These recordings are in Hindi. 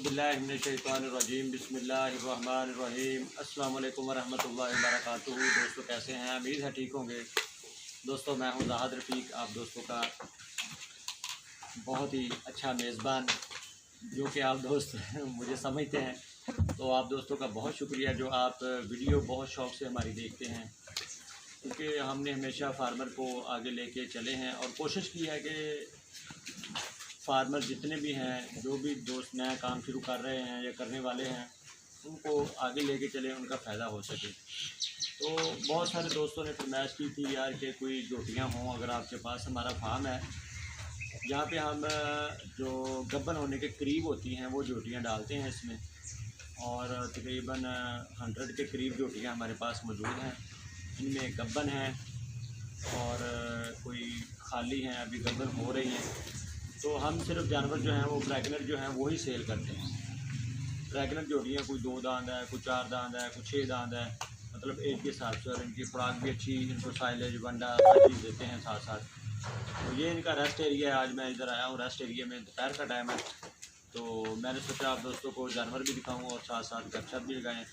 औज़ुबिल्लाहिमिनश्शैतानिर्रजीम बिस्मिल्लाहिर्रहमानिर्रहीम अस्सलाम वालेकुम वरहमतुल्लाहि वबरकातुहू। दोस्तों कैसे हैं? उम्मीद है ठीक होंगे। दोस्तों मैं हूं ज़ाहिद रफ़ीक, आप दोस्तों का बहुत ही अच्छा मेज़बान, जो कि आप दोस्त मुझे समझते हैं। तो आप दोस्तों का बहुत शुक्रिया जो आप वीडियो बहुत शौक़ से हमारी देखते हैं, क्योंकि हमने हमेशा फार्मर को आगे लेके चले हैं और कोशिश की है कि फार्मर जितने भी हैं, जो भी दोस्त नया काम शुरू कर रहे हैं या करने वाले हैं, उनको आगे लेके चलें, उनका फ़ायदा हो सके। तो बहुत सारे दोस्तों ने फरमाइश की थी यार कि कोई जोटियाँ हों अगर आपके पास। हमारा फार्म है जहाँ पे हम जो गब्बन होने के करीब होती हैं वो जोटियाँ डालते हैं इसमें, और तकरीबन 100 के करीब जोटियाँ हमारे पास मौजूद हैं। इनमें गब्बन हैं और कोई खाली हैं, अभी गब्बन हो रही हैं। तो हम सिर्फ जानवर जो हैं वो प्रेग्नेंट जो हैं वही सेल करते हैं। प्रेग्नेंट जोड़ियाँ कोई 2 दांत है, कोई 4 दांत है, कोई 6 दांत है, मतलब एज के हिसाब से, और इनकी खुराक भी अच्छी, इनको साइलेज वंडा हर चीज़ देते हैं साथ साथ। तो ये इनका रेस्ट एरिया है। आज मैं इधर आया हूँ रेस्ट एरिया में, दोपहर का टाइम है, तो मैंने सोचा आप दोस्तों को जानवर भी दिखाऊँ और साथ साथ गपशप भी लगाएँ,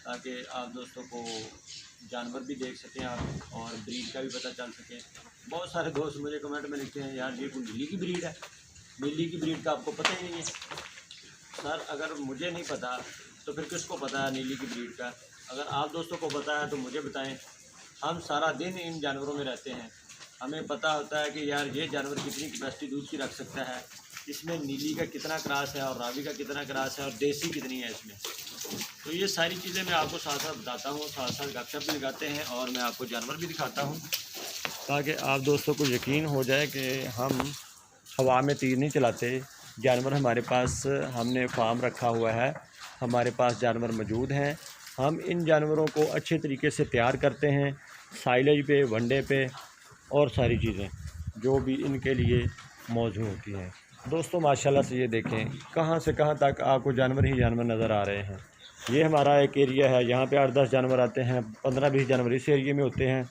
ताकि आप दोस्तों को जानवर भी देख सकें आप और ब्रीड का भी पता चल सके। बहुत सारे दोस्त मुझे कमेंट में लिखते हैं यार ये कोई नीली की ब्रीड है, नीली की ब्रीड का आपको पता ही नहीं है। सर अगर मुझे नहीं पता तो फिर किसको पता है नीली की ब्रीड का? अगर आप दोस्तों को पता है तो मुझे बताएं। हम सारा दिन इन जानवरों में रहते हैं, हमें पता होता है कि यार ये जानवर कितनी कैपेसिटी दूध की रख सकता है, इसमें नीली का कितना क्रास है और रावी का कितना क्रास है और देसी कितनी है इसमें। तो ये सारी चीज़ें मैं आपको साथ साथ बताता हूँ, साथ साथ गपशप भी लगाते हैं और मैं आपको जानवर भी दिखाता हूँ, ताकि आप दोस्तों को यकीन हो जाए कि हम हवा में तीर नहीं चलाते। जानवर हमारे पास, हमने फार्म रखा हुआ है, हमारे पास जानवर मौजूद हैं। हम इन जानवरों को अच्छे तरीके से तैयार करते हैं, साइलेज पे, वनडे पे और सारी चीज़ें जो भी इनके लिए मौजूद होती हैं। दोस्तों माशाल्लाह से ये देखें कहाँ से कहाँ तक आपको जानवर ही जानवर नज़र आ रहे हैं। ये हमारा एक एरिया है, यहाँ पे 8-10 जानवर आते हैं, 15-20 जानवर इस एरिए में होते हैं